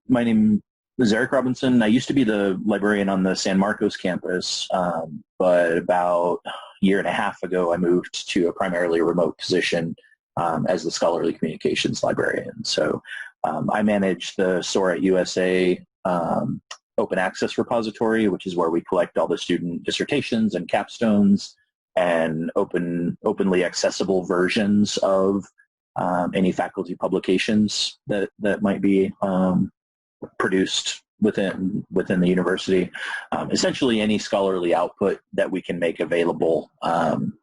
My name is Eric Robinson. I used to be the librarian on the San Marcos campus, but about a year and a half ago, I moved to a primarily remote position as the scholarly communications librarian. So I manage the SOAR at USA open access repository, which is where we collect all the student dissertations and capstones and openly accessible versions of any faculty publications that might be produced within the university. Essentially, any scholarly output that we can make available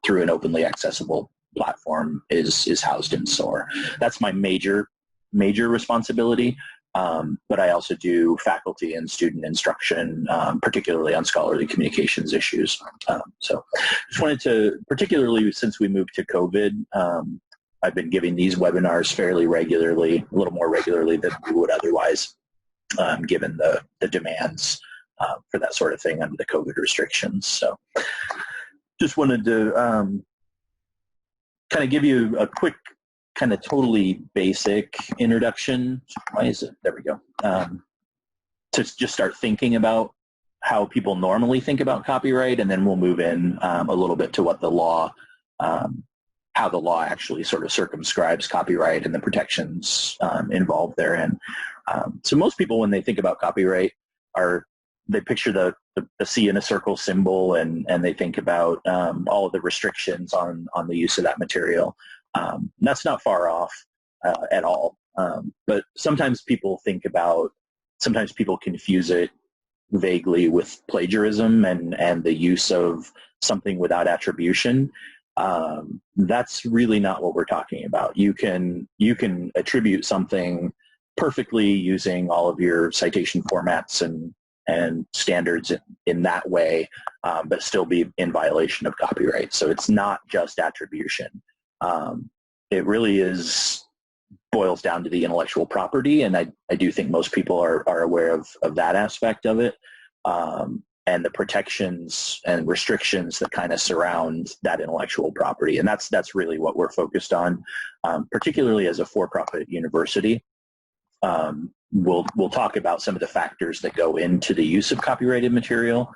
through an openly accessible platform is housed in SOAR. That's my major responsibility. But I also do faculty and student instruction, particularly on scholarly communications issues. So just wanted to, particularly since we moved to COVID, I've been giving these webinars fairly regularly, a little more regularly than we would otherwise, given the demands for that sort of thing under the COVID restrictions. So just wanted to kind of give you a quick, kind of totally basic introduction. Why is it? There we go. To just start thinking about how people normally think about copyright, and then we'll move in a little bit to what the law, how the law actually sort of circumscribes copyright and the protections involved therein. So most people, when they think about copyright, they picture the C in a circle symbol, and they think about all of the restrictions on the use of that material. That's not far off at all. But sometimes people confuse it vaguely with plagiarism and the use of something without attribution. That's really not what we're talking about. You can attribute something perfectly using all of your citation formats and standards in that way, but still be in violation of copyright. So it's not just attribution. It really boils down to the intellectual property, and I do think most people are aware of that aspect of it, and the protections and restrictions that kind of surround that intellectual property. And that's really what we're focused on, particularly as a for-profit university. We'll talk about some of the factors that go into the use of copyrighted material,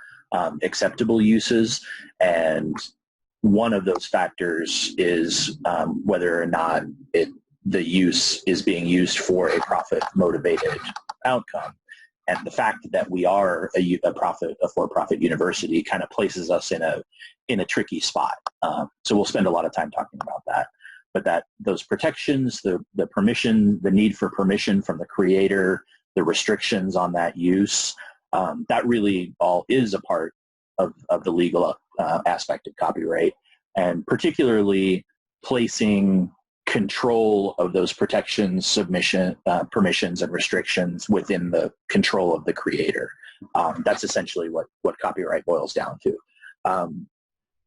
acceptable uses, and one of those factors is whether or not the use is being used for a profit-motivated outcome. And the fact that we are a for-profit university kind of places us in a tricky spot. So we'll spend a lot of time talking about that. But those protections, the permission, the need for permission from the creator, the restrictions on that use, that really all is a part of the legal aspect of copyright, and particularly placing control of those protections, permissions, and restrictions within the control of the creator. That's essentially what copyright boils down to.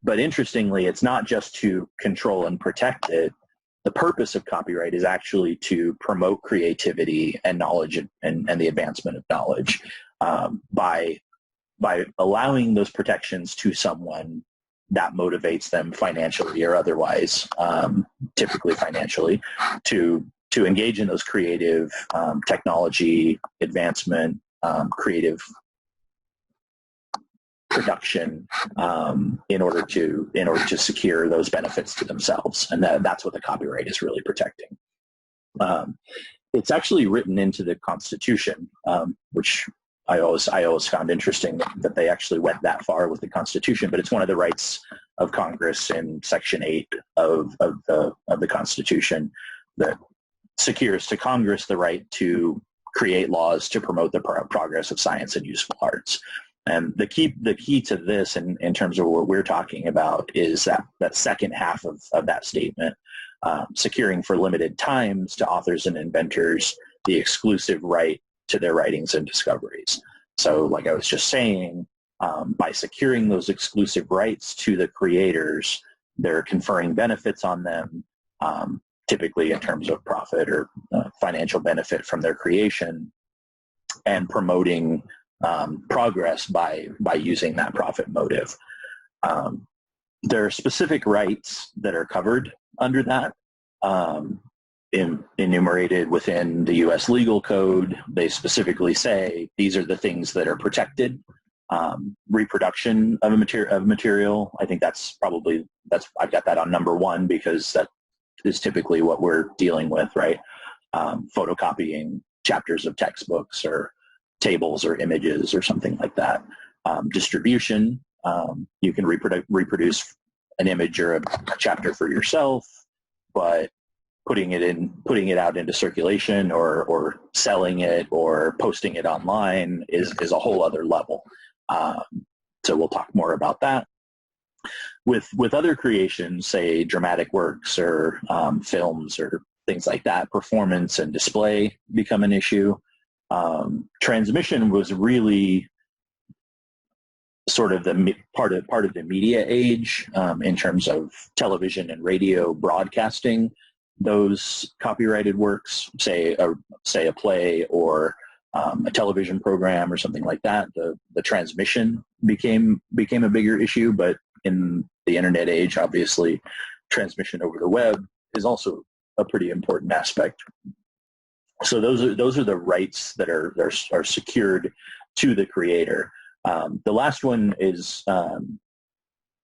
But interestingly, it's not just to control and protect it. The purpose of copyright is actually to promote creativity and knowledge and the advancement of knowledge by allowing those protections to someone that motivates them financially or otherwise, typically financially, to engage in those creative technology advancement, creative production in order to secure those benefits to themselves. And that's what the copyright is really protecting. It's actually written into the Constitution, which I always found interesting that they actually went that far with the Constitution, but it's one of the rights of Congress in Section 8 of the Constitution that secures to Congress the right to create laws to promote the progress of science and useful arts. And the key to this in terms of what we're talking about is that second half of that statement, securing for limited times to authors and inventors the exclusive right to their writings and discoveries. So like I was just saying, by securing those exclusive rights to the creators, they're conferring benefits on them, typically in terms of profit or financial benefit from their creation, and promoting progress by using that profit motive. There are specific rights that are covered under that. enumerated within the U.S. legal code. They specifically say these are the things that are protected. Reproduction of material, I think I've got that on number one because that is typically what we're dealing with, right? Photocopying chapters of textbooks or tables or images or something like that. Distribution, you can reproduce an image or a chapter for yourself, but putting it out into circulation or selling it or posting it online is a whole other level. So we'll talk more about that. With other creations, say dramatic works or films or things like that, performance and display become an issue. Transmission was really sort of the part of the media age in terms of television and radio broadcasting. Those copyrighted works, say a play or a television program or something like that, the transmission became a bigger issue. But in the internet age, obviously, transmission over the web is also a pretty important aspect. So those are the rights that are secured to the creator. The last one is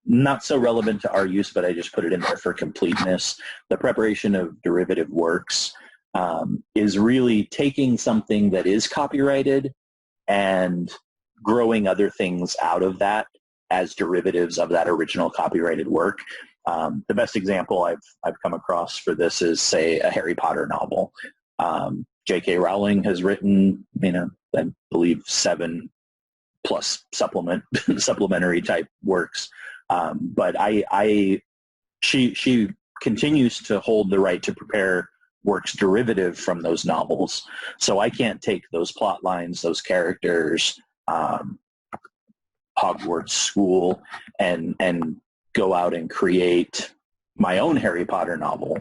not so relevant to our use, but I just put it in there for completeness. The preparation of derivative works is really taking something that is copyrighted and growing other things out of that as derivatives of that original copyrighted work. The best example I've come across for this is, say, a Harry Potter novel. J.K. Rowling has written, I believe 7+ supplementary type works. But she continues to hold the right to prepare works derivative from those novels. So I can't take those plot lines, those characters, Hogwarts School, and go out and create my own Harry Potter novel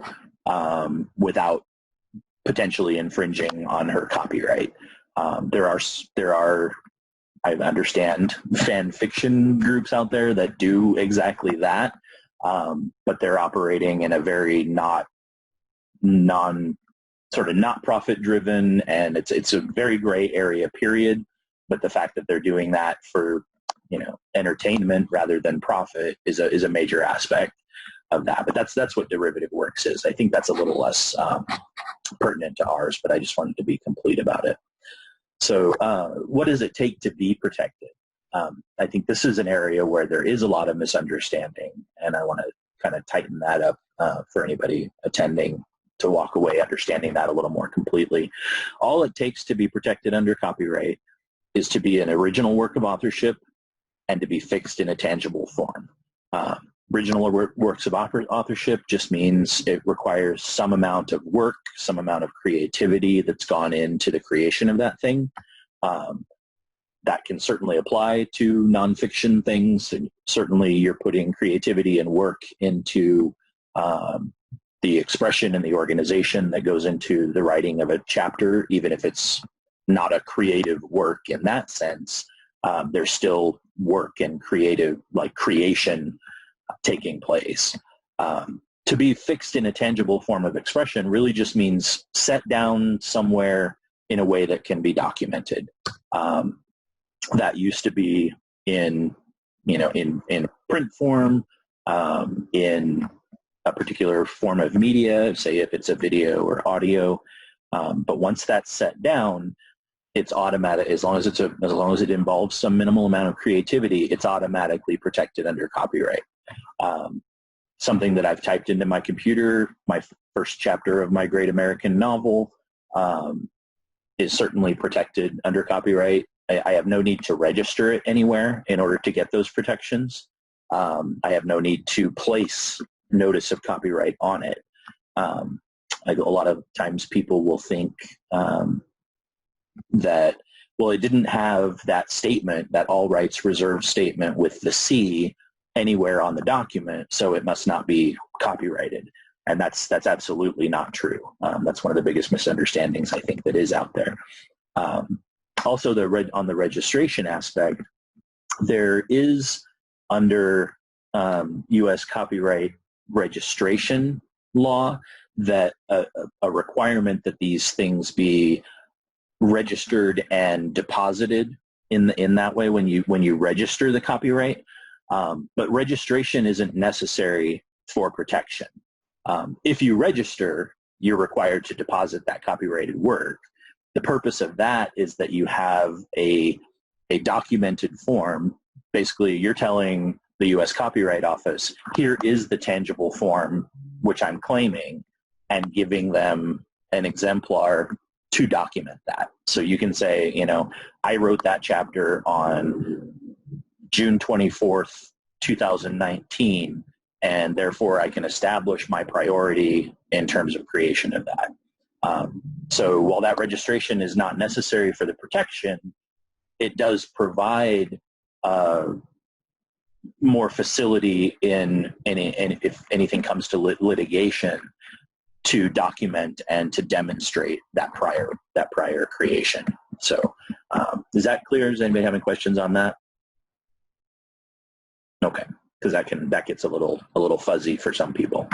without potentially infringing on her copyright. There are I understand fan fiction groups out there that do exactly that, but they're operating in a very not profit driven, and it's a very gray area period. But the fact that they're doing that for entertainment rather than profit is a major aspect of that. But that's what derivative works is. I think that's a little less pertinent to ours, but I just wanted to be complete about it. So what does it take to be protected? I think this is an area where there is a lot of misunderstanding, and I want to kind of tighten that up for anybody attending to walk away understanding that a little more completely. All it takes to be protected under copyright is to be an original work of authorship and to be fixed in a tangible form. Original works of authorship just means it requires some amount of work, some amount of creativity that's gone into the creation of that thing. That can certainly apply to nonfiction things. And certainly you're putting creativity and work into the expression and the organization that goes into the writing of a chapter, even if it's not a creative work in that sense. There's still work and creative, like creation, taking place. To be fixed in a tangible form of expression really just means set down somewhere in a way that can be documented. That used to be in print form, in a particular form of media, say if it's a video or audio. But once that's set down, it's automatic. As long as it involves some minimal amount of creativity, it's automatically protected under copyright. Something that I've typed into my computer, my first chapter of my great American novel, is certainly protected under copyright. I have no need to register it anywhere in order to get those protections. I have no need to place notice of copyright on it. A lot of times people will think that, well, it didn't have that statement, that all rights reserved statement with the C anywhere on the document, so it must not be copyrighted. And that's absolutely not true. That's one of the biggest misunderstandings I think that is out there. Also, on the registration aspect, there is under U.S. copyright registration law, that a requirement that these things be registered and deposited in that way when you register the copyright. But registration isn't necessary for protection. If you register, you're required to deposit that copyrighted work. The purpose of that is that you have a documented form. Basically, you're telling the U.S. Copyright Office, here is the tangible form which I'm claiming, and giving them an exemplar to document that. So you can say, I wrote that chapter on June 24th, 2019, and therefore I can establish my priority in terms of creation of that. So while that registration is not necessary for the protection, it does provide more facility if anything comes to litigation, to document and to demonstrate that prior creation. So is that clear? Does anybody have any questions on that? Okay, because that gets a little fuzzy for some people.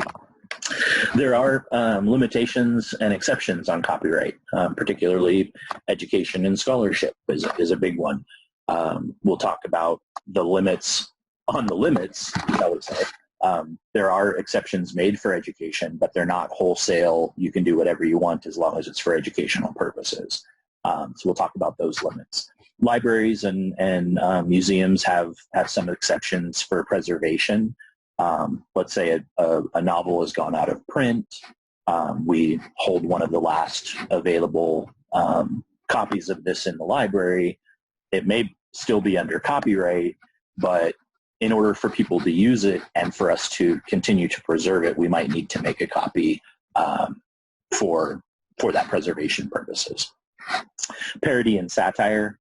There are limitations and exceptions on copyright, particularly education and scholarship is a big one. We'll talk about the limits on the limits, I would say. There are exceptions made for education, but they're not wholesale. You can do whatever you want as long as it's for educational purposes. So we'll talk about those limits. Libraries and museums have some exceptions for preservation. Let's say a novel has gone out of print. We hold one of the last available copies of this in the library. It may still be under copyright, but in order for people to use it and for us to continue to preserve it, we might need to make a copy for that preservation purposes. Parody and satire,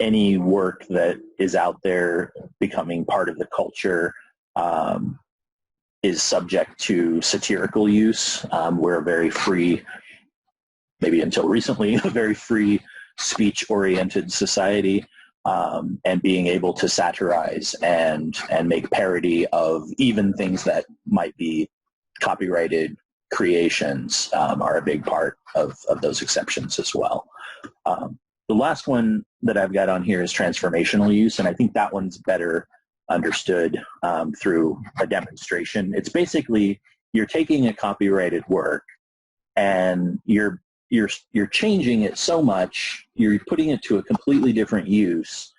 any work that is out there becoming part of the culture is subject to satirical use. We're a very free, maybe until recently, a very free speech-oriented society. And being able to satirize and make parody of even things that might be copyrighted creations are a big part of those exceptions as well. The last one that I've got on here is transformational use, and I think that one's better understood through a demonstration. It's basically you're taking a copyrighted work and you're changing it so much, you're putting it to a completely different use,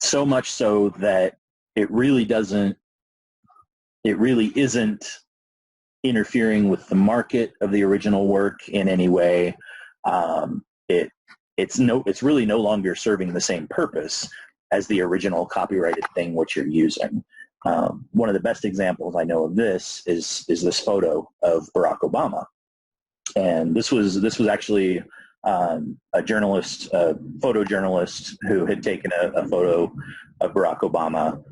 so much so that it really isn't interfering with the market of the original work in any way. It's really no longer serving the same purpose as the original copyrighted thing which you're using. One of the best examples I know of this is this photo of Barack Obama. And this was actually a journalist, a photojournalist who had taken a photo of Barack Obama,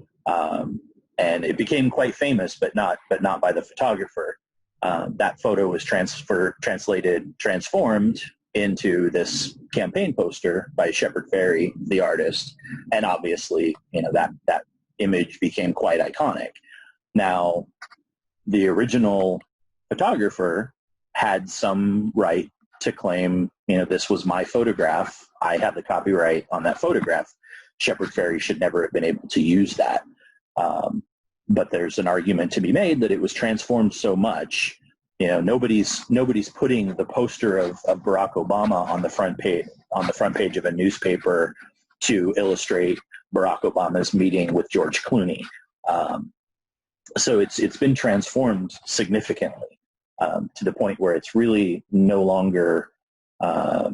and it became quite famous, but not by the photographer. That photo was transformed into this campaign poster by Shepard Fairey, the artist, and obviously, that image became quite iconic. Now, the original photographer had some right to claim, this was my photograph. I have the copyright on that photograph. Shepard Fairey should never have been able to use that. But there's an argument to be made that it was transformed so much. Nobody's putting the poster of Barack Obama on the front page of a newspaper to illustrate Barack Obama's meeting with George Clooney. So it's been transformed significantly. To the point where it's really no longer a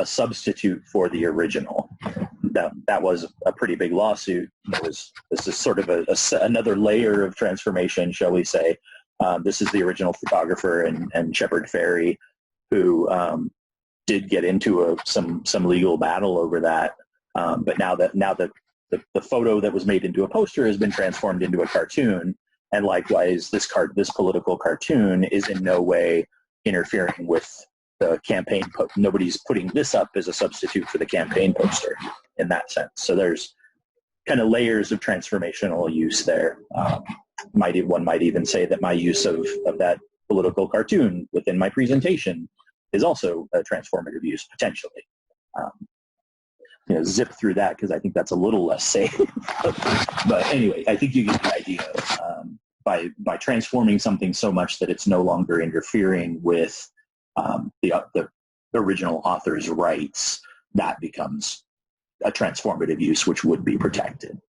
substitute for the original. That was a pretty big lawsuit. This is sort of another layer of transformation, shall we say. This is the original photographer and Shepard Fairey, who did get into some legal battle over that. But now that the photo that was made into a poster has been transformed into a cartoon. And likewise, this political cartoon is in no way interfering with the campaign. Nobody's putting this up as a substitute for the campaign poster in that sense. So there's kind of layers of transformational use there. One might even say that my use of that political cartoon within my presentation is also a transformative use, potentially. Zip through that because I think that's a little less safe. But anyway, I think you get the idea. By transforming something so much that it's no longer interfering with the original author's rights, that becomes a transformative use, which would be protected.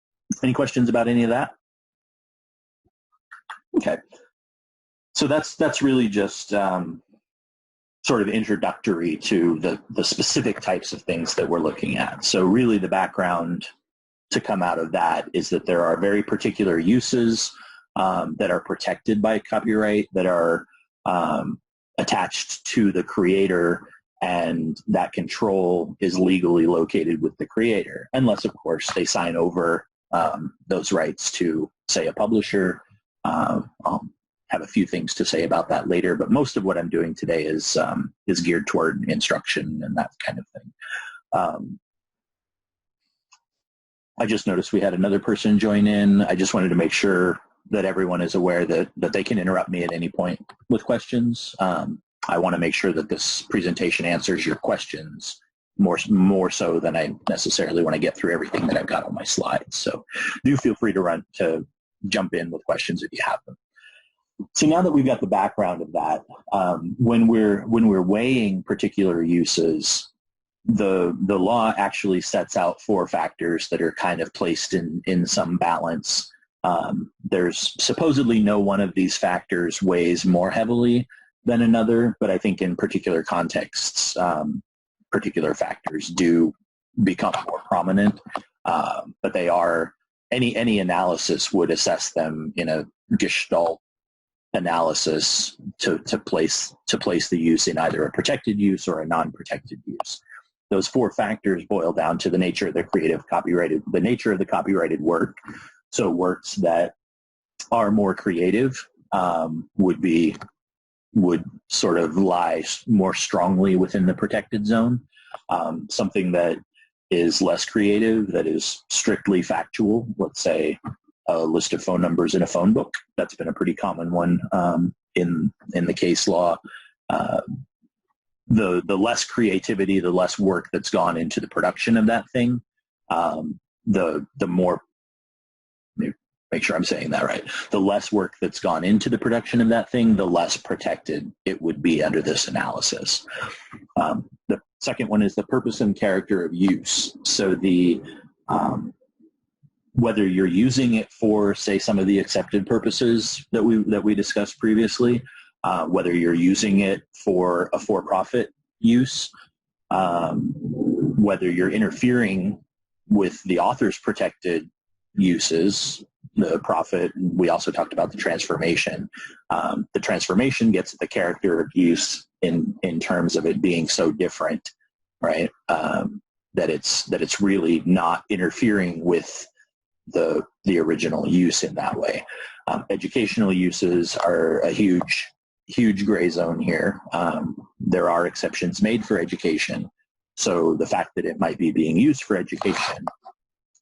Any questions about any of that? Okay. So that's really just sort of introductory to the specific types of things that we're looking at. So really the background to come out of that is that there are very particular uses that are protected by copyright, that are attached to the creator, and that control is legally located with the creator, unless, of course, they sign over those rights to, say, a publisher. I'll have a few things to say about that later, but most of what I'm doing today is geared toward instruction and that kind of thing. I just noticed we had another person join in. I just wanted to make sure that everyone is aware that they can interrupt me at any point with questions. I want to make sure that this presentation answers your questions more so than I necessarily want to get through everything that I've got on my slides. So do feel free to jump in with questions if you have them. So now that we've got the background of that, when we're weighing particular uses, the law actually sets out 4 factors that are kind of placed in some balance. There's supposedly no one of these factors weighs more heavily than another, but I think in particular contexts, particular factors do become more prominent. But they are, any analysis would assess them in a Gestalt analysis to place the use in either a protected use or a non-protected use. Those 4 factors boil down to the nature of the nature of the copyrighted work. So works that are more creative would sort of lie more strongly within the protected zone. Something that is less creative, that is strictly factual, let's say a list of phone numbers in a phone book. That's been a pretty common one in the case law. The less creativity, the less work that's gone into the production of that thing, the more, make sure I'm saying that right, the less work that's gone into the production of that thing, the less protected it would be under this analysis. The second one is the purpose and character of use. So whether you're using it for, say, some of the accepted purposes that we discussed previously, whether you're using it for a for-profit use, whether you're interfering with the author's protected uses, the profit. We also talked about the transformation. The transformation gets at the character of use in terms of it being so different, right? That it's really not interfering with the original use in that way. Educational uses are a huge gray zone here. There are exceptions made for education. So the fact that it might be being used for education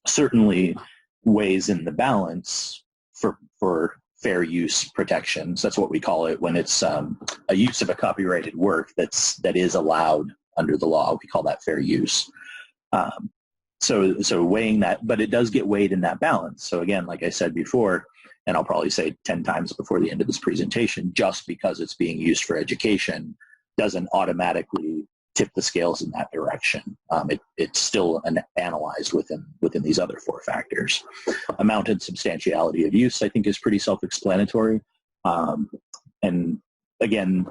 certainly weighs in the balance for fair use protections. That's what we call it when it's a use of a copyrighted work that is allowed under the law. We call that fair use. So weighing that, but it does get weighed in that balance. So again, like I said before, and I'll probably say 10 times before the end of this presentation, just because it's being used for education doesn't automatically tip the scales in that direction. It's still analyzed within these other 4 factors. Amount and substantiality of use, I think, is pretty self-explanatory. And again,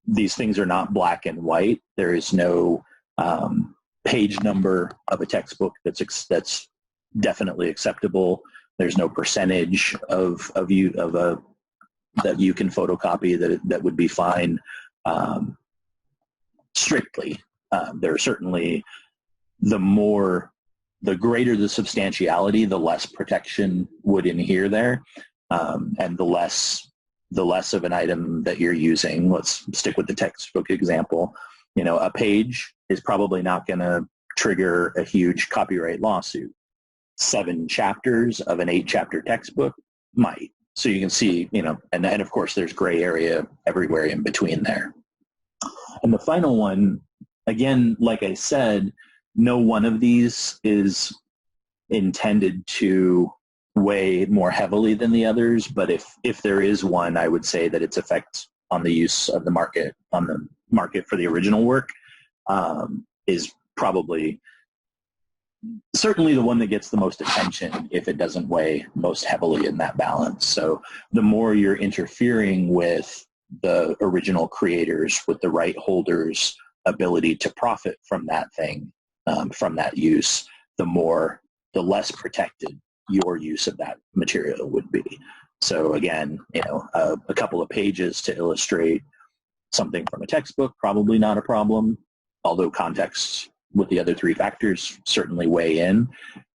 these things are not black and white. There is no page number of a textbook that's definitely acceptable. There's no percentage that you can photocopy that would be fine. Strictly, there are certainly the greater the substantiality, the less protection would adhere there, and the less of an item that you're using. Let's stick with the textbook example. A page is probably not going to trigger a huge copyright lawsuit. 7 chapters of an 8-chapter textbook might. So you can see, and of course there's gray area everywhere in between there. And the final one, again, like I said, no one of these is intended to weigh more heavily than the others, but if there is one, I would say that its effect on the use of the market, on the market for the original work, is probably certainly the one that gets the most attention if it doesn't weigh most heavily in that balance. So the more you're interfering with the original creators, with the right holders' ability to profit from that thing, from that use, the less protected your use of that material would be. So again, a couple of pages to illustrate something from a textbook, probably not a problem, although context with the other three factors certainly weigh in.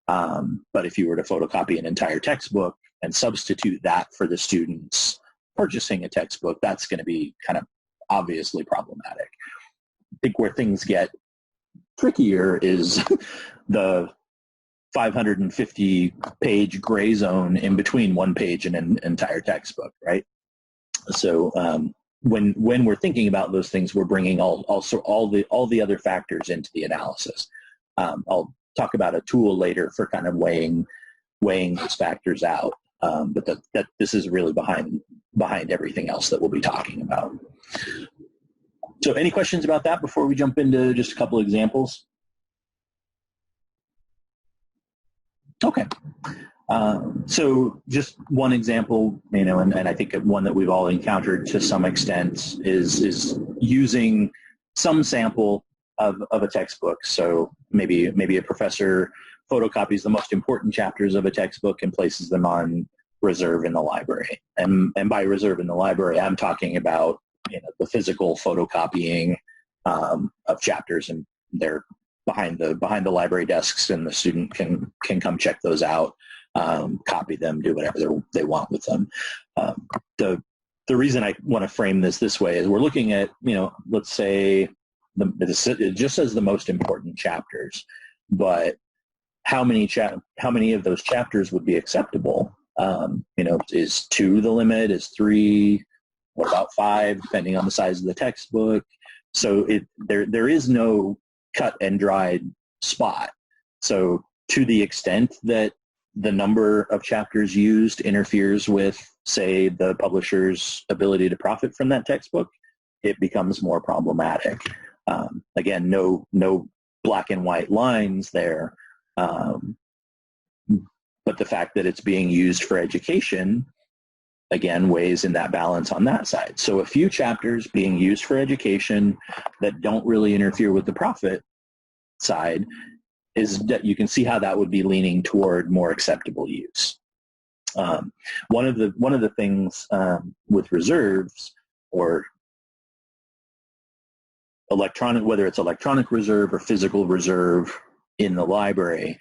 But if you were to photocopy an entire textbook and substitute that for the students purchasing a textbook, that's going to be kind of obviously problematic. I think where things get trickier is the 550-page gray zone in between one page and an entire textbook, right? So when we're thinking about those things, we're bringing also all the other factors into the analysis. I'll talk about a tool later for kind of weighing those factors out, but that this is really behind everything else that we'll be talking about. So any questions about that before we jump into just a couple examples? Okay. So just one example, and I think one that we've all encountered to some extent is using some sample of a textbook. So maybe a professor photocopies the most important chapters of a textbook and places them on reserve in the library. And by reserve in the library, I'm talking about the physical photocopying of chapters, and they're behind the library desks, and the student can come check those out, copy them, do whatever they want with them. The reason I want to frame this way is we're looking at, let's say it just says the most important chapters, but how many of those chapters would be acceptable? Is 2 the limit? Is 3? What about 5, depending on the size of the textbook? So there is no cut and dried spot. So to the extent that the number of chapters used interferes with, say, the publisher's ability to profit from that textbook, it becomes more problematic. Again, no black and white lines there, but the fact that it's being used for education, again, weighs in that balance on that side. So a few chapters being used for education that don't really interfere with the profit side, is that you can see how that would be leaning toward more acceptable use. One of the things with reserves, or whether it's electronic reserve or physical reserve in the library,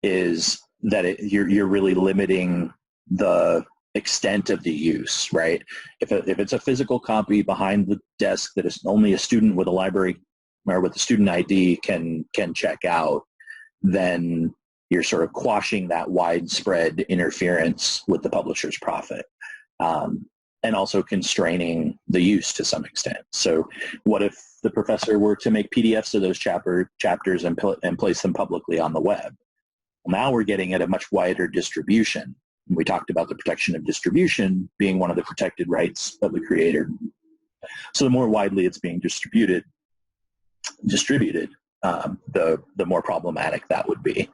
is that you're really limiting the extent of the use, right? If it's a physical copy behind the desk that is only a student with a library or with a student ID can check out, then you're sort of quashing that widespread interference with the publisher's profit, and also constraining the use to some extent. So what if the professor were to make PDFs of those chapters and place them publicly on the web? Well, now we're getting at a much wider distribution. We talked about the protection of distribution being one of the protected rights of the creator. So the more widely it's being distributed, the more problematic that would be.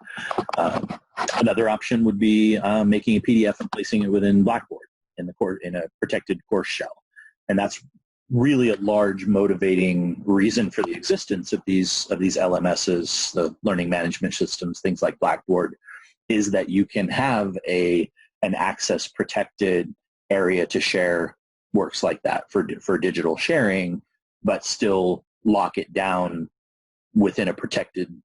Another option would be making a PDF and placing it within Blackboard in a protected course shell, and that's really a large motivating reason for the existence of these LMSs, the learning management systems, things like Blackboard, is that you can have an access protected area to share works like that for digital sharing, but still lock it down within a protected,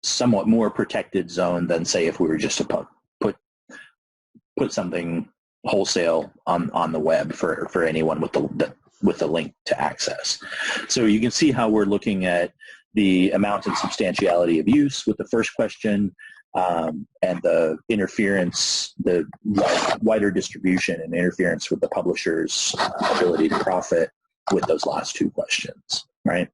somewhat more protected zone than, say, if we were just to put something wholesale on the web for anyone with the link to access. So you can see how we're looking at the amount and substantiality of use with the first question, and the interference, the wider distribution and interference with the publisher's ability to profit with those last two questions, right?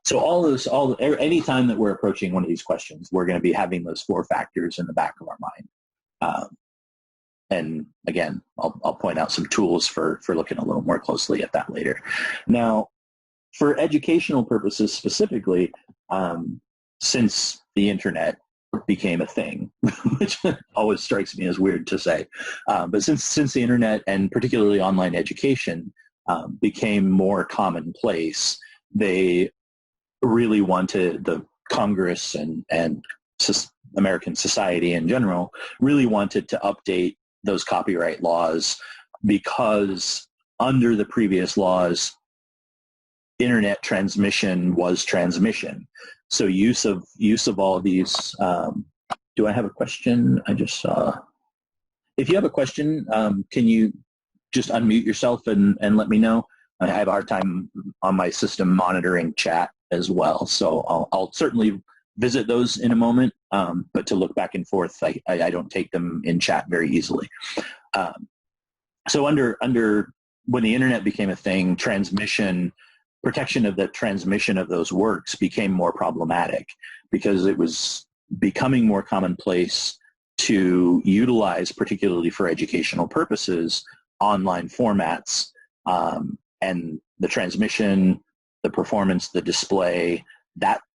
So any time that we're approaching one of these questions, we're going to be having those four factors in the back of our mind. And again, I'll point out some tools for looking a little more closely at that later. Now, for educational purposes specifically, since the internet became a thing, which always strikes me as weird to say, but since the internet and particularly online education became more commonplace, they really wanted, the Congress and American society in general really wanted to update those copyright laws, because under the previous laws, internet transmission was transmission. So use of all of these. Do I have a question? I just saw. If you have a question, can you just unmute yourself and let me know? I have a hard time on my system monitoring chat as well, so I'll certainly visit those in a moment, but to look back and forth, I don't take them in chat very easily. So under when the internet became a thing, protection of the transmission of those works became more problematic, because it was becoming more commonplace to utilize, particularly for educational purposes, online formats, and the transmission, the performance, the display,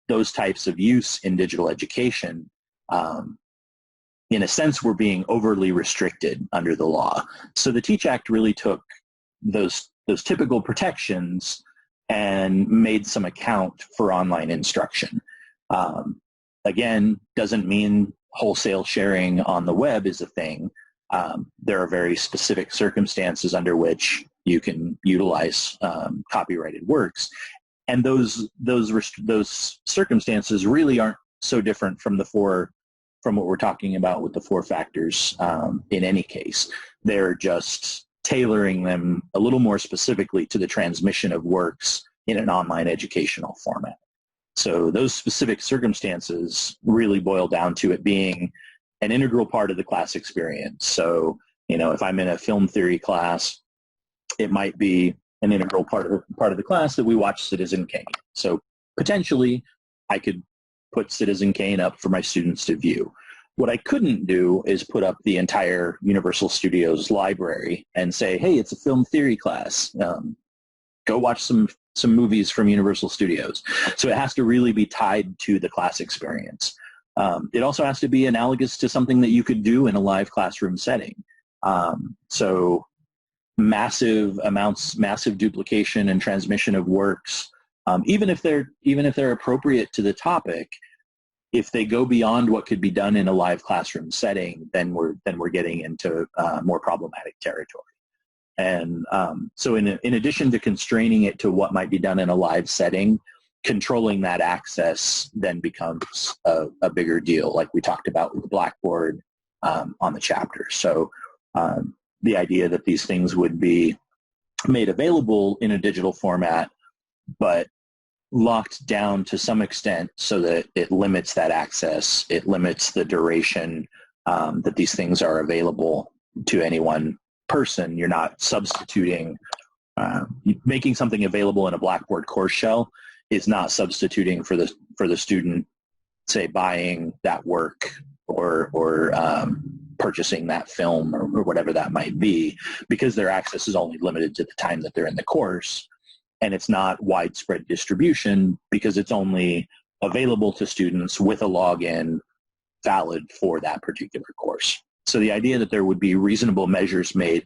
those types of use in digital education, in a sense, were being overly restricted under the law. So the Teach Act really took those typical protections and made some account for online instruction. Again, doesn't mean wholesale sharing on the web is a thing. There are very specific circumstances under which you can utilize copyrighted works, and those circumstances really aren't so different from what we're talking about with the four factors in any case. They're just tailoring them a little more specifically to the transmission of works in an online educational format. So those specific circumstances really boil down to it being an integral part of the class experience. So, if I'm in a film theory class, it might be an integral part of the class that we watch Citizen Kane. So potentially I could put Citizen Kane up for my students to view. What I couldn't do is put up the entire Universal Studios library and say, hey, it's a film theory class. Go watch some movies from Universal Studios. So it has to really be tied to the class experience. It also has to be analogous to something that you could do in a live classroom setting. So massive duplication and transmission of works, even if they're appropriate to the topic, if they go beyond what could be done in a live classroom setting, then we're getting into more problematic territory. And so in addition to constraining it to what might be done in a live setting, controlling that access then becomes a bigger deal, like we talked about with Blackboard on the chapter. So the idea that these things would be made available in a digital format, but locked down to some extent so that it limits that access, it limits the duration that these things are available to any one person. You're not substituting, making something available in a Blackboard course shell is not substituting for the student, say, buying that work or purchasing that film or whatever that might be, because their access is only limited to the time that they're in the course, and it's not widespread distribution because it's only available to students with a login valid for that particular course. So the idea that there would be reasonable measures made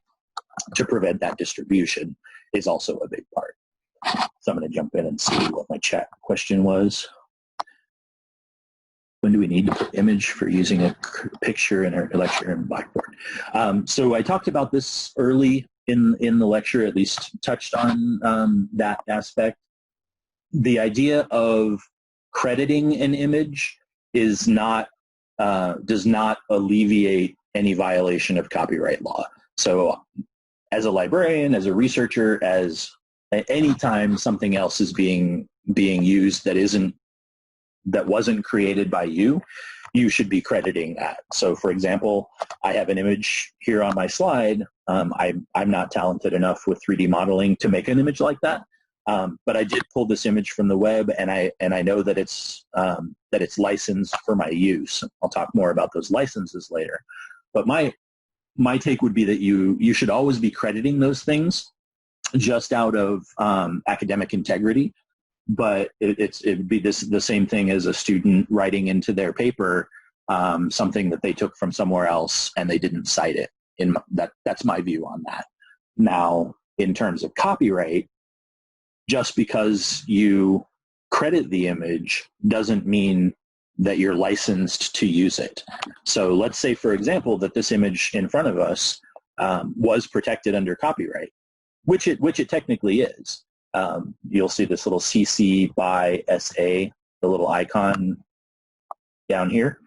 to prevent that distribution is also a big part. So I'm going to jump in and see what my chat question was. When do we need to put image for using a picture in our lecture in Blackboard? So I talked about this early in the lecture, at least touched on that aspect. The idea of crediting an image is not does not alleviate any violation of copyright law. So as a librarian, as a researcher, as any time something else is being used that wasn't created by you, you should be crediting that. So for example, I have an image here on my slide. I'm not talented enough with 3D modeling to make an image like that. But I did pull this image from the web, and I know that it's licensed for my use. I'll talk more about those licenses later. But my take would be that you should always be crediting those things just out of academic integrity. But it would be the same thing as a student writing into their paper something that they took from somewhere else and they didn't cite it. That's my view on that. Now, in terms of copyright, just because you credit the image doesn't mean that you're licensed to use it. So let's say, for example, that this image in front of us was protected under copyright, which it technically is. You'll see this little CC by SA, the little icon down here.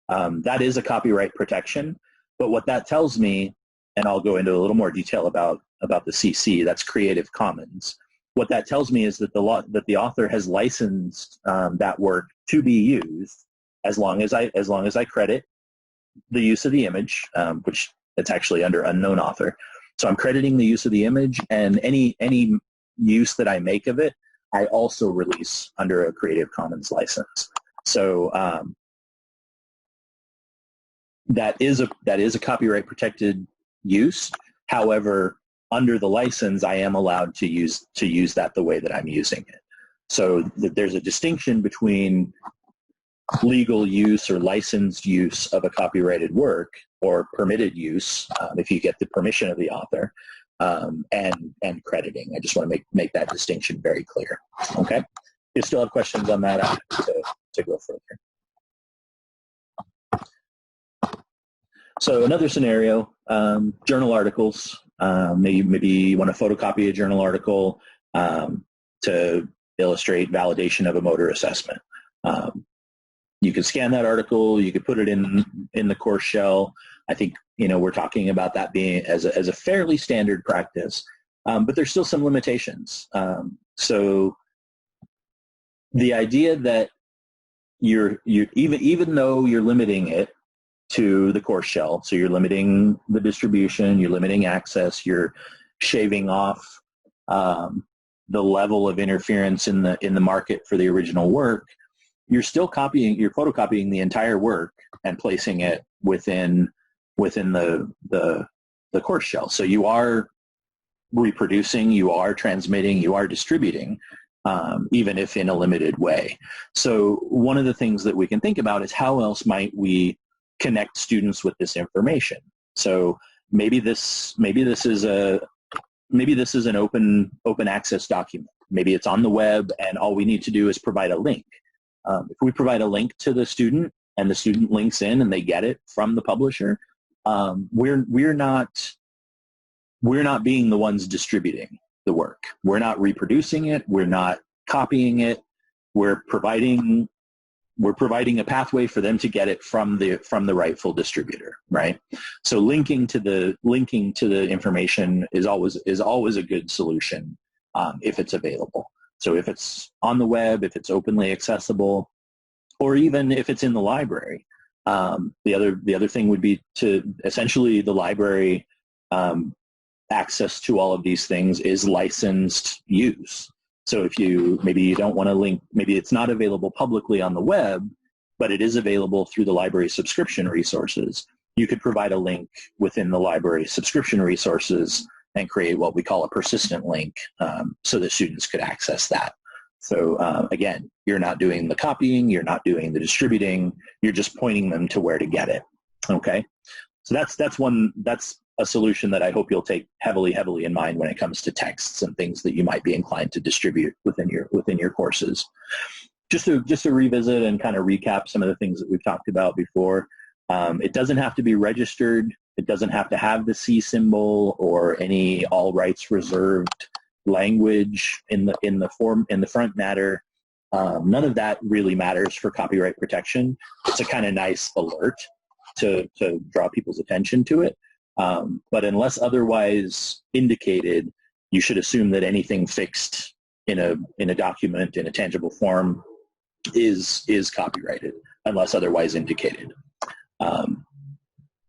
That is a copyright protection. But what that tells me, and I'll go into a little more detail about the CC, that's Creative Commons. What that tells me is that the author has licensed that work to be used as long as I credit the use of the image, which it's actually under unknown author. So I'm crediting the use of the image, and any use that I make of it, I also release under a Creative Commons license. So that is a copyright protected use. However, under the license, I am allowed to use that the way that I'm using it. So there's a distinction between legal use or licensed use of a copyrighted work, or permitted use if you get the permission of the author, and crediting. I just want to make that distinction very clear. Okay. If you still have questions on that, I'm happy to go further. So another scenario, journal articles. Maybe you want to photocopy a journal article to illustrate validation of a motor assessment. You could scan that article. You could put it in the course shell. I think we're talking about that being as a fairly standard practice, but there's still some limitations. So the idea that you're even though you're limiting it to the course shell, so you're limiting the distribution, you're limiting access, you're shaving off the level of interference in the market for the original work, you're still photocopying the entire work and placing it within the course shell. So you are reproducing, you are transmitting, you are distributing, even if in a limited way. So one of the things that we can think about is how else might we connect students with this information. So maybe this is an open access document. Maybe it's on the web, and all we need to do is provide a link. If we provide a link to the student, and the student links in and they get it from the publisher, we're not being the ones distributing the work. We're not reproducing it. We're not copying it. We're providing a pathway for them to get it from the rightful distributor, right? So linking to the information is always a good solution if it's available. So if it's on the web, if it's openly accessible, or even if it's in the library. The other thing would be to essentially the library access to all of these things is licensed use. So if maybe you don't want to link, maybe it's not available publicly on the web, but it is available through the library subscription resources, you could provide a link within the library subscription resources and create what we call a persistent link so that students could access that. So again, you're not doing the copying, you're not doing the distributing, you're just pointing them to where to get it. Okay, so that's a solution that I hope you'll take heavily in mind when it comes to texts and things that you might be inclined to distribute within your courses. Just to revisit and kind of recap some of the things that we've talked about before. It doesn't have to be registered. It doesn't have to have the C symbol or any all rights reserved language in the front matter. None of that really matters for copyright protection. It's a kind of nice alert to draw people's attention to it. But unless otherwise indicated, you should assume that anything fixed in a document in a tangible form is copyrighted. unless otherwise indicated.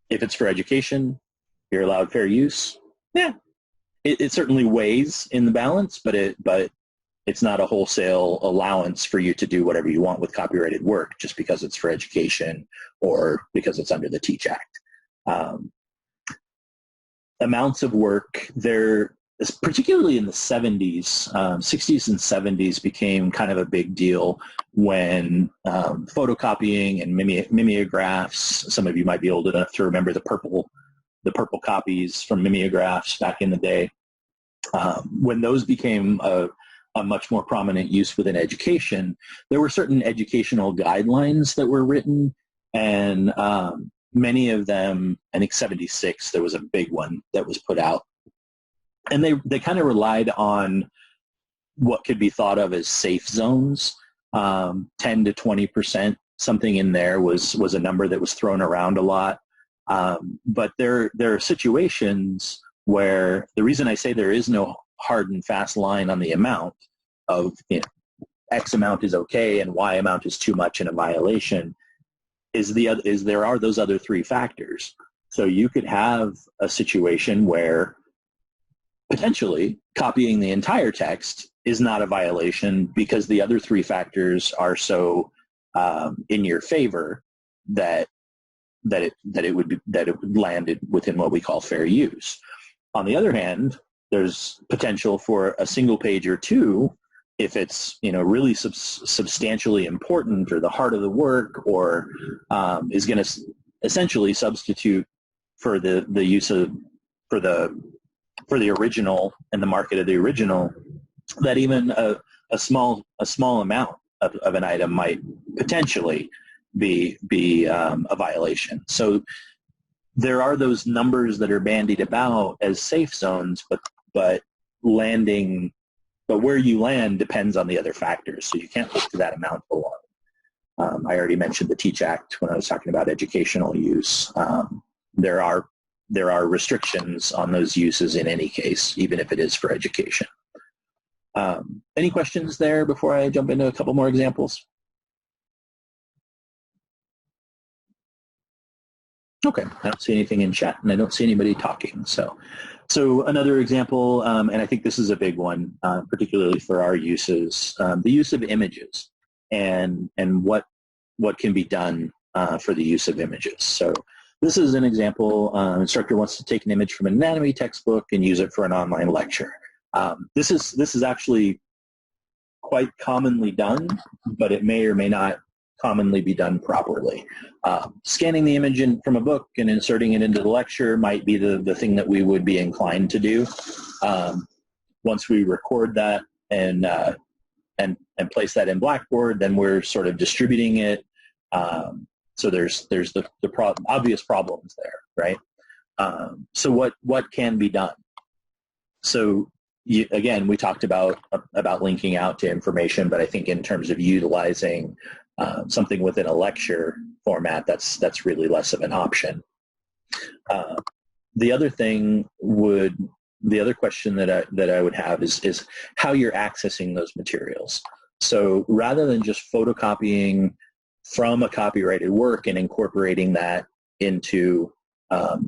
If it's for education, you're allowed fair use. Yeah, it certainly weighs in the balance, but it's not a wholesale allowance for you to do whatever you want with copyrighted work just because it's for education or because it's under the Teach Act. Amounts of work, particularly in the 70s, 60s and 70s became kind of a big deal when photocopying and mimeographs, some of you might be old enough to remember the purple copies from mimeographs back in the day, when those became a much more prominent use within education, there were certain educational guidelines that were written, and many of them, I think 76, there was a big one that was put out. And they kind of relied on what could be thought of as safe zones. 10 to 20%, something in there was a number that was thrown around a lot. But there are situations where the reason I say there is no hard and fast line on the amount of, X amount is okay and Y amount is too much in a violation is there are those other three factors. So you could have a situation where potentially copying the entire text is not a violation because the other three factors are so in your favor that it would land within what we call fair use. On the other hand, there's potential for a single page or two if it's really substantially important or the heart of the work, or is going to essentially substitute for the use of for the original and the market of the original, that even a small amount of an item might potentially be a violation. So there are those numbers that are bandied about as safe zones, but where you land depends on the other factors. So you can't look to that amount alone. I already mentioned the Teach Act when I was talking about educational use. There are restrictions on those uses in any case, even if it is for education. Any questions there before I jump into a couple more examples? Okay, I don't see anything in chat, and I don't see anybody talking. So another example, and I think this is a big one, particularly for our uses, the use of images and what can be done for the use of images. So this is an example. Instructor wants to take an image from an anatomy textbook and use it for an online lecture. This is actually quite commonly done, but it may or may not commonly be done properly. Scanning the image from a book and inserting it into the lecture might be the thing that we would be inclined to do. Once we record that and place that in Blackboard, then we're sort of distributing it. So there's the obvious problems there, right? So what can be done? So again, we talked about linking out to information, but I think in terms of utilizing something within a lecture format, that's really less of an option. The other question that I would have is how you're accessing those materials. So rather than just photocopying from a copyrighted work and incorporating that into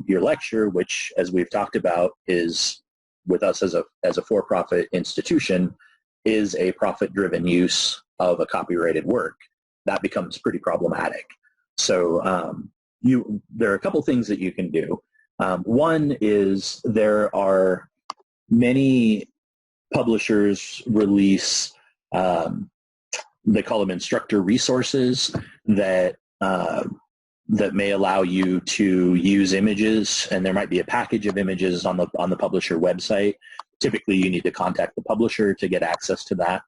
your lecture, which, as we've talked about, is with us as a for-profit institution, is a profit-driven use of a copyrighted work, that becomes pretty problematic. So there are a couple things that you can do. One is there are many publishers release, they call them instructor resources that may allow you to use images, and there might be a package of images on the publisher website. Typically, you need to contact the publisher to get access to that.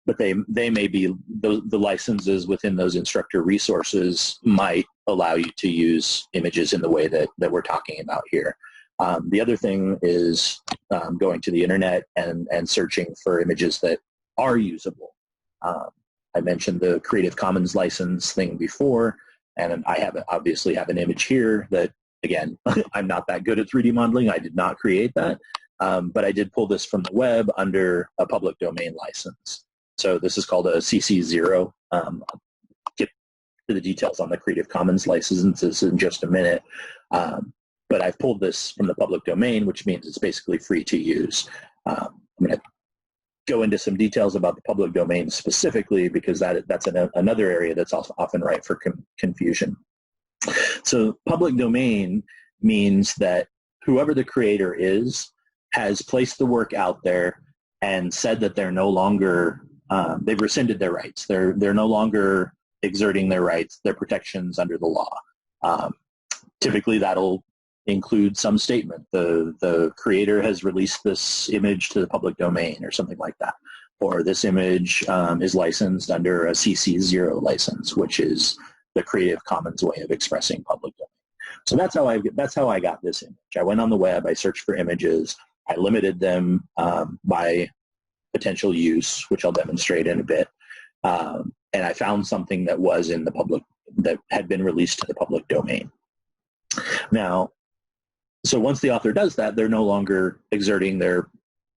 But they may be, the licenses within those instructor resources might allow you to use images in the way that we're talking about here. The other thing is going to the internet and searching for images that are usable. I mentioned the Creative Commons license thing before, and I obviously have an image here that, again, I'm not that good at 3D modeling. I did not create that, but I did pull this from the web under a public domain license. So this is called a CC0. to the details on the Creative Commons licenses in just a minute. But I've pulled this from the public domain, which means it's basically free to use. I'm going to go into some details about the public domain specifically, because that's another area that's also often ripe for confusion. So public domain means that whoever the creator is has placed the work out there and said that they're no longer, they've rescinded their rights. They're no longer exerting their rights, their protections under the law. Typically that'll include some statement. The creator has released this image to the public domain or something like that. Or this image is licensed under a CC0 license, which is the Creative Commons way of expressing public domain. So that's how I got this image. I went on the web, I searched for images, I limited them by potential use, which I'll demonstrate in a bit, and I found something that was in the public, that had been released to the public domain. Now, so once the author does that, they're no longer exerting their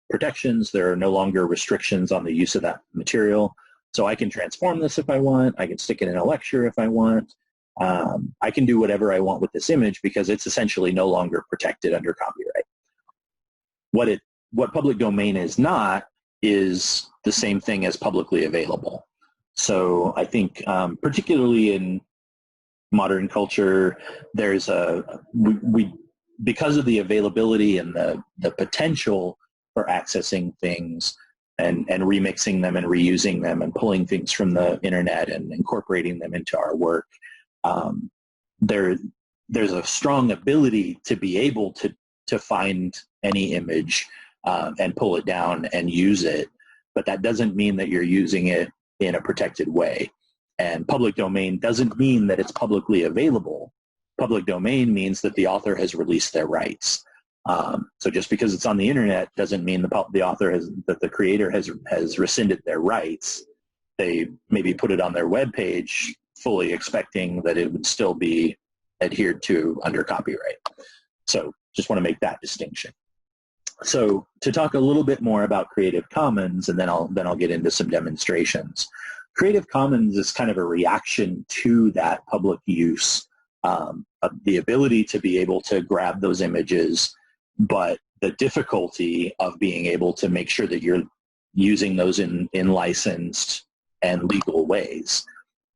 protections, there are no longer restrictions on the use of that material. So I can transform this if I want, I can stick it in a lecture if I want, I can do whatever I want with this image because it's essentially no longer protected under copyright. What public domain is not is the same thing as publicly available. So I think particularly in modern culture, there's because of the availability and the potential for accessing things and remixing them and reusing them and pulling things from the internet and incorporating them into our work, there's a strong ability to be able to find any image and pull it down and use it, but that doesn't mean that you're using it in a protected way. And public domain doesn't mean that it's publicly available. Public domain means that the author has released their rights. So just because it's on the internet doesn't mean that the creator has rescinded their rights. They maybe put it on their web page fully expecting that it would still be adhered to under copyright. So just want to make that distinction. So to talk a little bit more about Creative Commons, and then I'll get into some demonstrations. Creative Commons is kind of a reaction to that public use, the ability to be able to grab those images, but the difficulty of being able to make sure that you're using those in licensed and legal ways.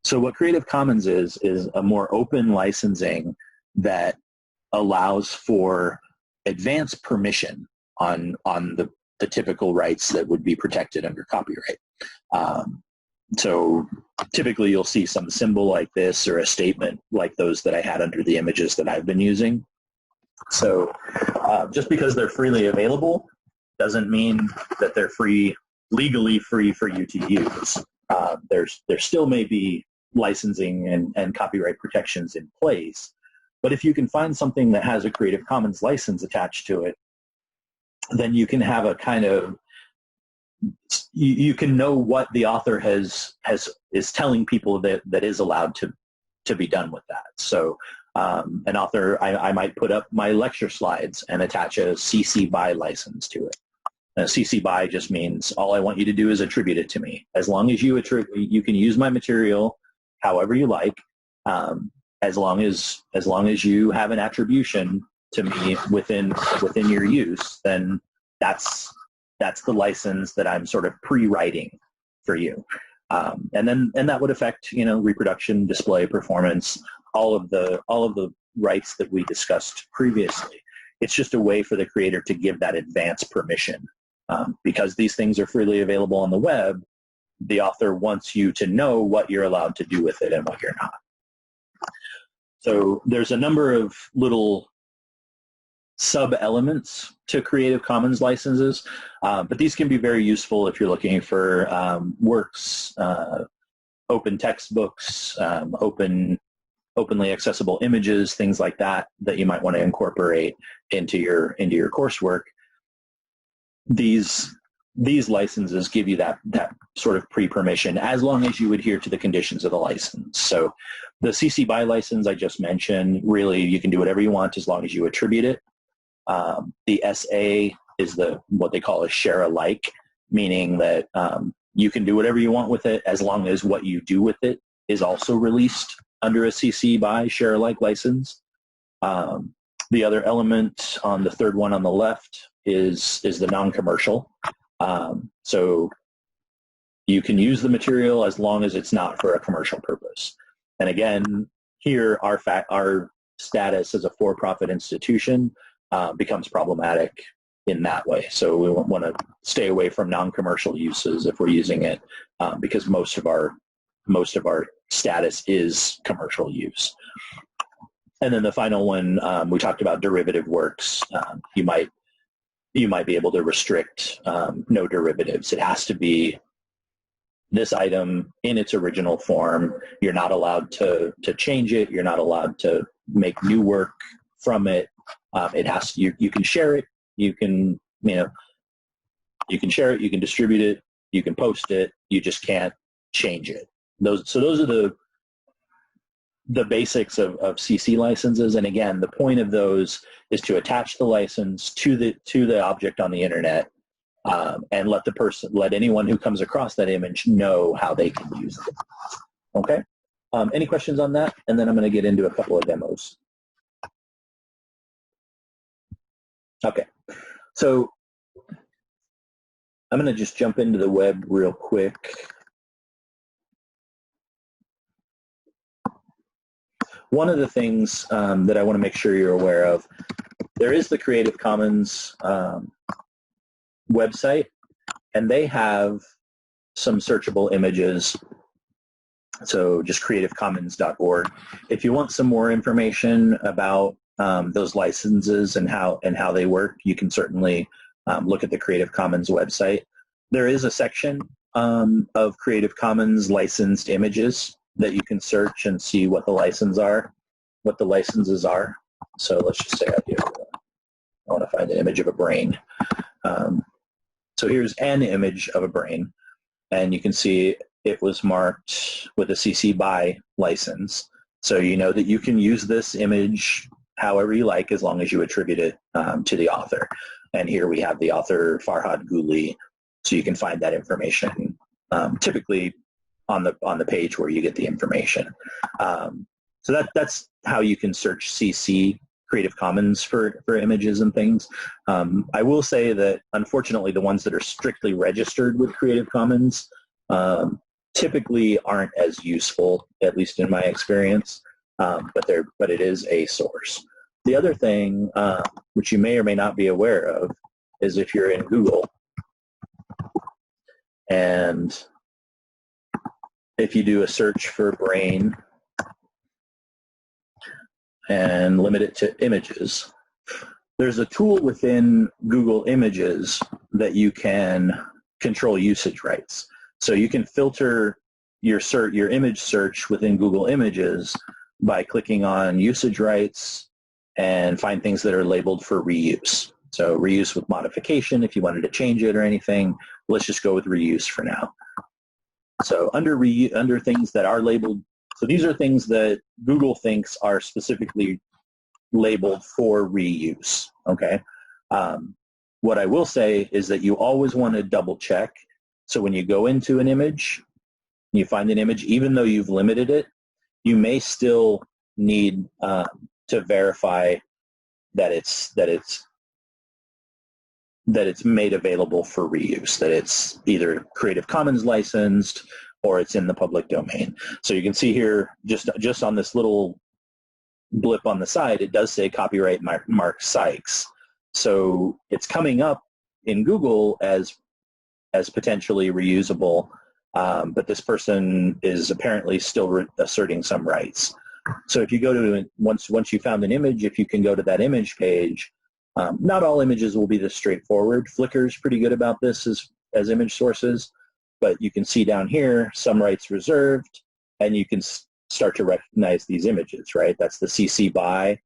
So what Creative Commons is a more open licensing that allows for advance permission on the typical rights that would be protected under copyright. So typically you'll see some symbol like this or a statement like those that I had under the images that I've been using. So just because they're freely available doesn't mean that they're legally free for you to use. There still may be licensing and copyright protections in place, but if you can find something that has a Creative Commons license attached to it, then you can have a kind of, you can know what the author is telling people that is allowed to be done with that. So an author, I might put up my lecture slides and attach a CC BY license to it. And a CC BY just means all I want you to do is attribute it to me. As long as you can use my material however you like, as long as you have an attribution to me within your use, then that's the license that I'm sort of pre-writing for you. And that would affect, reproduction, display, performance, all of the rights that we discussed previously. It's just a way for the creator to give that advance permission. Because these things are freely available on the web, the author wants you to know what you're allowed to do with it and what you're not. So there's a number of little sub-elements to Creative Commons licenses, but these can be very useful if you're looking for works, open textbooks, openly accessible images, things like that you might want to incorporate into your coursework. These licenses give you that sort of pre-permission as long as you adhere to the conditions of the license. So the CC BY license I just mentioned, really you can do whatever you want as long as you attribute it. The SA is what they call a share alike, meaning that you can do whatever you want with it as long as what you do with it is also released under a CC BY share alike license. The other element on the third one on the left is the non-commercial. So you can use the material as long as it's not for a commercial purpose. And again, here our status as a for-profit institution becomes problematic in that way. So we want to stay away from non-commercial uses if we're using it, because most of our status is commercial use. And then the final one, we talked about derivative works. You might be able to restrict no derivatives. It has to be this item in its original form. You're not allowed to change it. You're not allowed to make new work from it. It has to, you can share it. You can share it. You can distribute it. You can post it. You just can't change it. Those are the basics of CC licenses. And again, the point of those is to attach the license to the object on the internet, and let anyone who comes across that image know how they can use it. Okay. Any questions on that? And then I'm going to get into a couple of demos. Okay. So I'm going to just jump into the web real quick. One of the things that I want to make sure you're aware of, there is the Creative Commons website, and they have some searchable images. So just creativecommons.org. If you want some more information about those licenses and how they work, you can certainly look at the Creative Commons website. There is a section of Creative Commons licensed images that you can search and see what the licenses are. So let's just say I want to find an image of a brain. So here's an image of a brain, and you can see it was marked with a CC BY license. So you know that you can use this image however you like, as long as you attribute it to the author. And here we have the author, Farhad Ghuli, so you can find that information typically on the page where you get the information. So that's how you can search CC Creative Commons for images and things. I will say that unfortunately the ones that are strictly registered with Creative Commons typically aren't as useful, at least in my experience, but it is a source. The other thing, which you may or may not be aware of, is if you're in Google and if you do a search for brain and limit it to images, there's a tool within Google Images that you can control usage rights. So you can filter your image search within Google Images by clicking on usage rights and find things that are labeled for reuse. So reuse with modification if you wanted to change it or anything. Let's just go with reuse for now. So under things that are labeled, so these are things that Google thinks are specifically labeled for reuse, okay? What I will say is that you always want to double check. So when you go into an image, you find an image, even though you've limited it, you may still need to verify that it's made available for reuse, that it's either Creative Commons licensed or it's in the public domain. So you can see here, just on this little blip on the side, it does say copyright Mark Sykes. So it's coming up in Google as potentially reusable, but this person is apparently still asserting some rights. So if you go to, once you found an image, if you can go to that image page, not all images will be this straightforward. Flickr is pretty good about this as image sources, but you can see down here, some rights reserved, and you can start to recognize these images, right? That's the CC BY,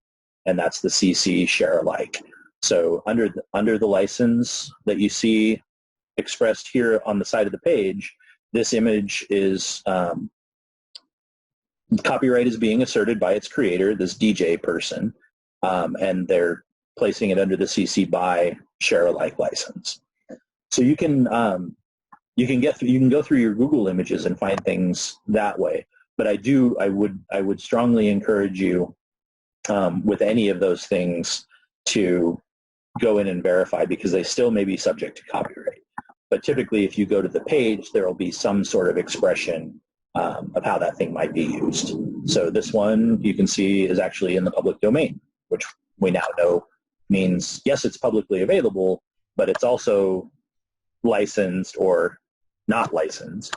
and that's the CC share alike. So under the license that you see expressed here on the side of the page, this image is, copyright is being asserted by its creator, this DJ person, and they're placing it under the CC BY share alike license. So you can go through your Google images and find things that way. But I would strongly encourage you with any of those things to go in and verify, because they still may be subject to copyright. But typically, if you go to the page, there will be some sort of expression of how that thing might be used. So this one, you can see, is actually in the public domain, which we now know means, yes, it's publicly available, but it's also licensed or not licensed.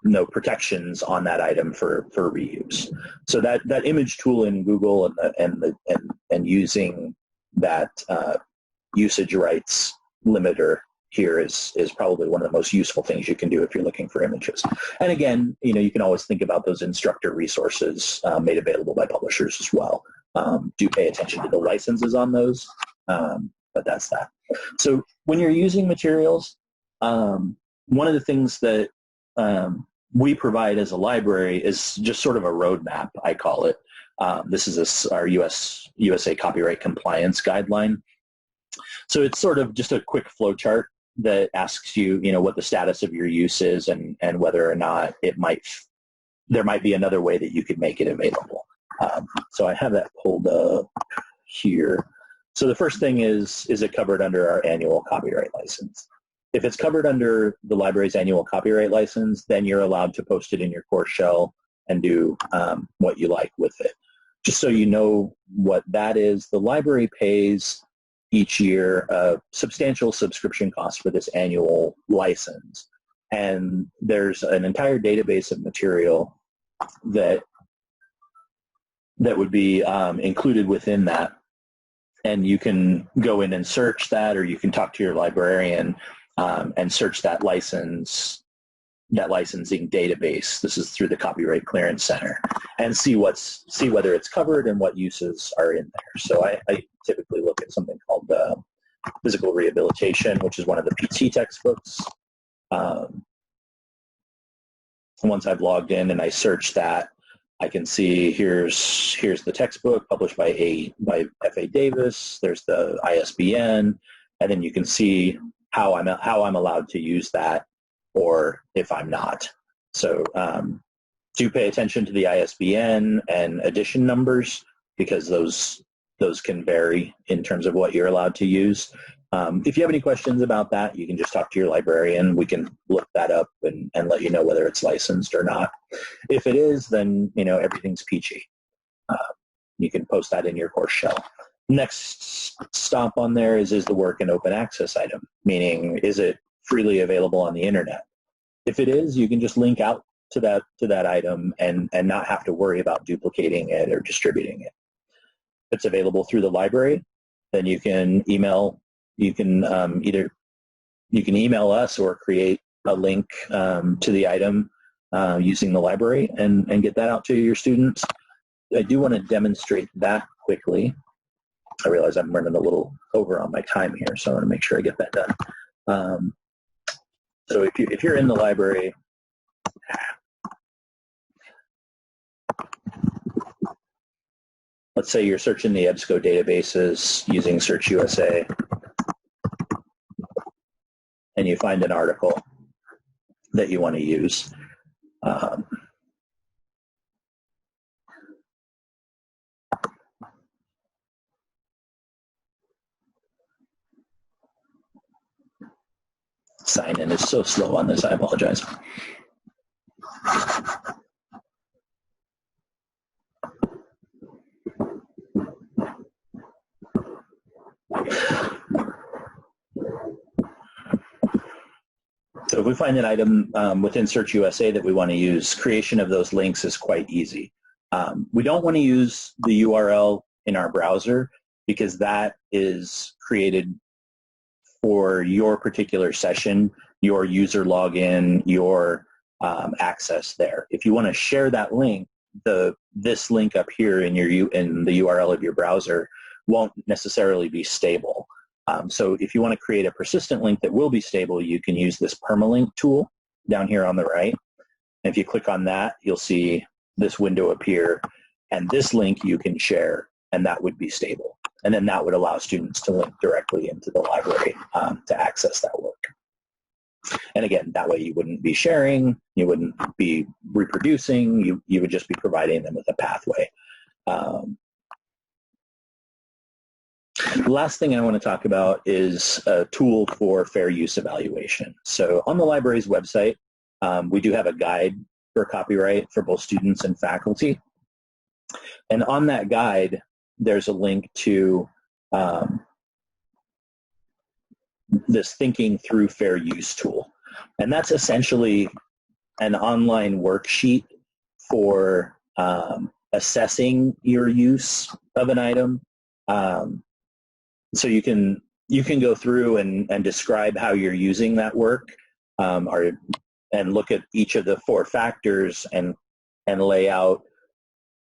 No protections on that item for reuse. So that image tool in Google and using that usage rights limiter here is probably one of the most useful things you can do if you're looking for images. And again, you can always think about those instructor resources made available by publishers as well. Do pay attention to the licenses on those, but that's that. So when you're using materials, one of the things that we provide as a library is just sort of a roadmap, I call it. This is our USA copyright compliance guideline. So it's sort of just a quick flow chart that asks you, what the status of your use is and whether or not there might be another way that you could make it available. So I have that pulled up here. So the first thing is it covered under our annual copyright license? If it's covered under the library's annual copyright license, then you're allowed to post it in your course shell and do what you like with it. Just so you know what that is, the library pays each year a substantial subscription cost for this annual license. And there's an entire database of material that would be included within that. And you can go in and search that, or you can talk to your librarian and search that licensing database. This is through the Copyright Clearance Center, and see whether it's covered and what uses are in there. So I typically look at something called Physical Rehabilitation, which is one of the PT textbooks. Once I've logged in and I search that, I can see here's the textbook published by F.A. Davis. There's the ISBN, and then you can see how I'm allowed to use that, or if I'm not. So do pay attention to the ISBN and edition numbers, because those can vary in terms of what you're allowed to use. If you have any questions about that, you can just talk to your librarian. We can look that up and let you know whether it's licensed or not. If it is, then everything's peachy. You can post that in your course shell. Next stop on there is the work and open access item, meaning is it freely available on the internet? If it is, you can just link out to that item and not have to worry about duplicating it or distributing it. If it's available through the library, then you can email us or create a link to the item using the library and get that out to your students. I do want to demonstrate that quickly. I realize I'm running a little over on my time here, so I want to make sure I get that done. So if you're in the library, let's say you're searching the EBSCO databases using Search USA, and you find an article that you want to use. Sign in is so slow on this, I apologize. So if we find an item within Search USA that we want to use, creation of those links is quite easy. We don't want to use the URL in our browser, because that is created for your particular session, your user login, your access there. If you want to share that link, this link up here in the URL of your browser won't necessarily be stable. So if you want to create a persistent link that will be stable, you can use this permalink tool down here on the right. And if you click on that, you'll see this window appear, and this link you can share, and that would be stable. And then that would allow students to link directly into the library to access that work. And again, that way you wouldn't be sharing, you wouldn't be reproducing, you would just be providing them with a pathway. The last thing I want to talk about is a tool for fair use evaluation. So on the library's website, we do have a guide for copyright for both students and faculty. And on that guide, there's a link to this Thinking Through Fair Use tool. And that's essentially an online worksheet for assessing your use of an item. So you can go through and describe how you're using that work, and look at each of the 4 factors and lay out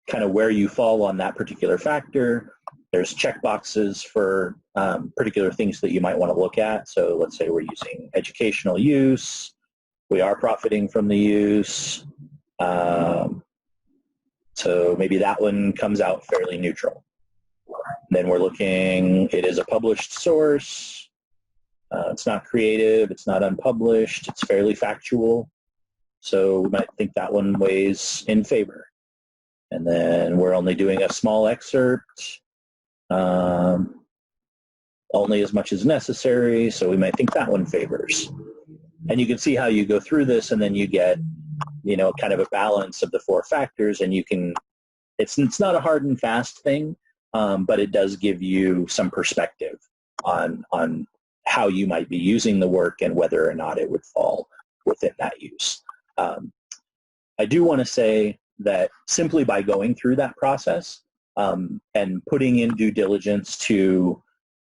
kind of where you fall on that particular factor. There's checkboxes for particular things that you might want to look at. So let's say we're using educational use. We are profiting from the use. So maybe that one comes out fairly neutral. Then we're looking, it is a published source. It's not creative. It's not unpublished. It's fairly factual. So we might think that one weighs in favor. And then we're only doing a small excerpt, only as much as necessary. So we might think that one favors. And you can see how you go through this, and then you get, kind of a balance of the 4 factors. And you can, it's not a hard and fast thing, but it does give you some perspective on how you might be using the work and whether or not it would fall within that use. I do want to say that simply by going through that process and putting in due diligence to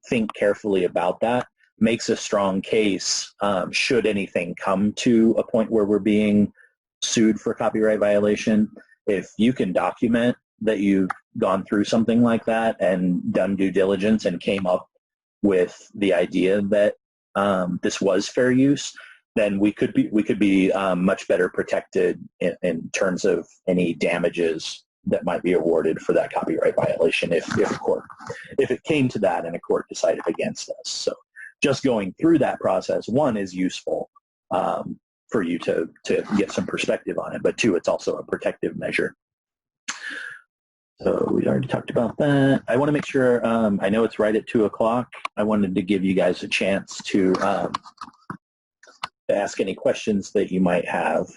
think carefully about that makes a strong case should anything come to a point where we're being sued for copyright violation. If you can document that you've gone through something like that and done due diligence and came up with the idea that this was fair use, then we could be much better protected in terms of any damages that might be awarded for that copyright violation if it came to that and a court decided against us. So just going through that process, 1, is useful for you to get some perspective on it, but 2, it's also a protective measure. So we already talked about that. I want to make sure, I know it's right at 2 o'clock. I wanted to give you guys a chance to ask any questions that you might have.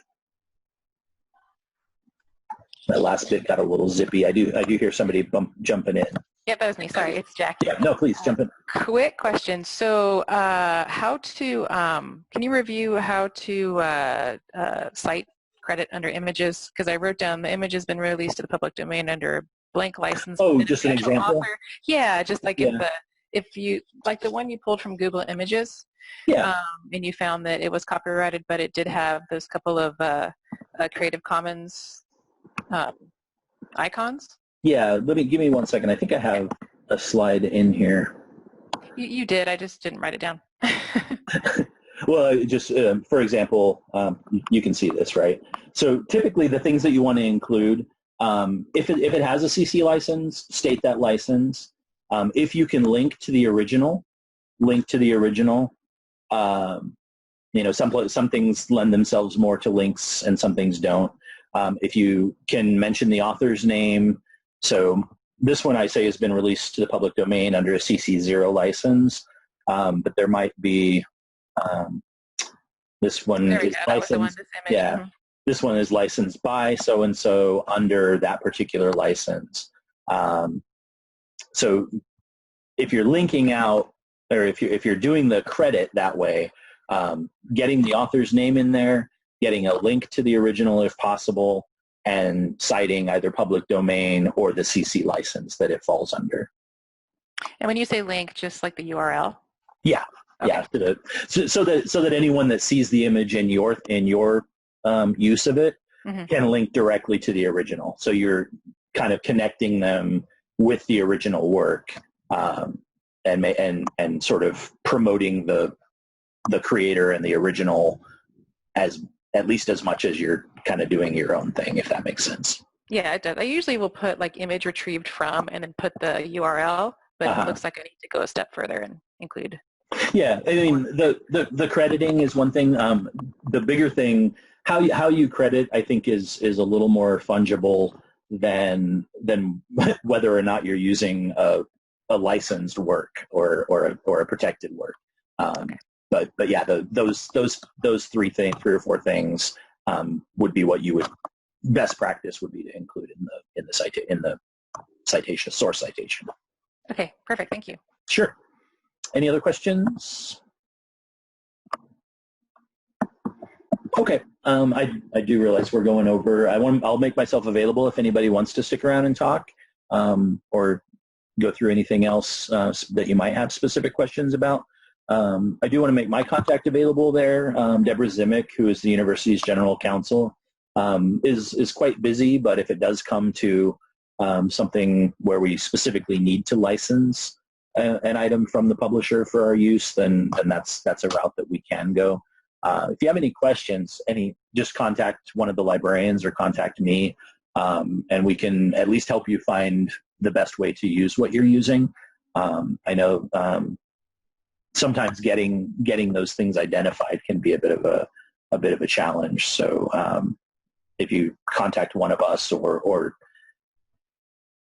That last bit got a little zippy. I do hear somebody jumping in. Yep, that was me. Sorry, it's Jackie. Yeah, no, please jump in. Quick question. So can you review how to cite credit under images? Because I wrote down the image has been released to the public domain under blank license. Oh, just an example? Author. Yeah, just like if you, like the one you pulled from Google Images, yeah, and you found that it was copyrighted, but it did have those couple of Creative Commons icons. Yeah, give me 1 second. I think I have a slide in here. You did. I just didn't write it down. Well, just for example, you can see this, right? So typically the things that you want to include, if it has a CC license, state that license. If you can link to the original. Some things lend themselves more to links and some things don't. If you can mention the author's name. So this one I say has been released to the public domain under a CC0 license, but there might be this one is licensed. Yeah, mm-hmm. This one is licensed by so-and-so under that particular license. So if you're linking out, or if you're doing the credit that way, getting the author's name in there, getting a link to the original if possible, and citing either public domain or the CC license that it falls under. And when you say link, just like the URL? Yeah, okay. Yeah. So that anyone that sees the image in your use of it mm-hmm. can link directly to the original. So you're kind of connecting them with the original work, and sort of promoting the creator and the original at least as much as you're kind of doing your own thing, if that makes sense. Yeah, it does. I usually will put like image retrieved from and then put the URL, but it looks like I need to go a step further and include. Yeah, I mean, the crediting is one thing. The bigger thing, how you credit, I think, is a little more fungible than whether or not you're using a licensed work or a protected work. But yeah, those three or four things would be what you would best practice would be to include in the citation, source citation. Okay, perfect. Thank you. Sure. Any other questions? Okay. I do realize we're going over. I'll make myself available if anybody wants to stick around and talk, or go through anything else that you might have specific questions about. I do want to make my contact available there. Deborah Zimick, who is the university's general counsel, is quite busy, but if it does come to something where we specifically need to license an item from the publisher for our use, then that's a route that we can go. If you have any questions, just contact one of the librarians or contact me, and we can at least help you find the best way to use what you're using. I know sometimes getting those things identified can be a bit of a challenge. So if you contact one of us, or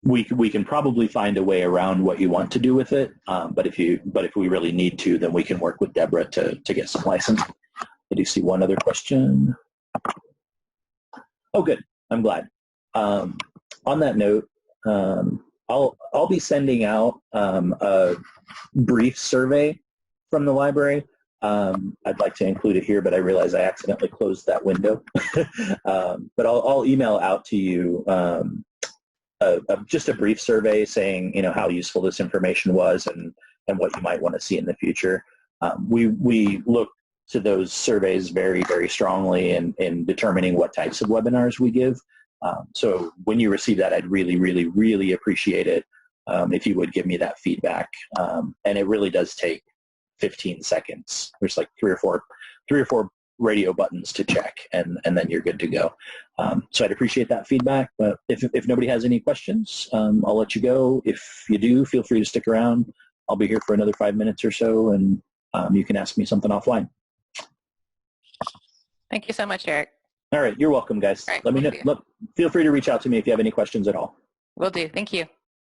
we can probably find a way around what you want to do with it. But if we really need to, then we can work with Deborah to get some license. I do see one other question. Oh, good. I'm glad. On that note, I'll be sending out a brief survey from the library. I'd like to include it here, but I realize I accidentally closed that window. But I'll email out to you just a brief survey saying, how useful this information was and what you might want to see in the future. We look to those surveys very, very strongly in determining what types of webinars we give. So when you receive that, I'd really, really, really appreciate it if you would give me that feedback. And it really does take 15 seconds. There's like three or four radio buttons to check, and then you're good to go. So I'd appreciate that feedback. But if nobody has any questions, I'll let you go. If you do, feel free to stick around. I'll be here for another 5 minutes or so, and you can ask me something offline. Thank you so much, Eric. All right, you're welcome, guys. Right, Let me know. Feel free to reach out to me if you have any questions at all. Will do. Thank you.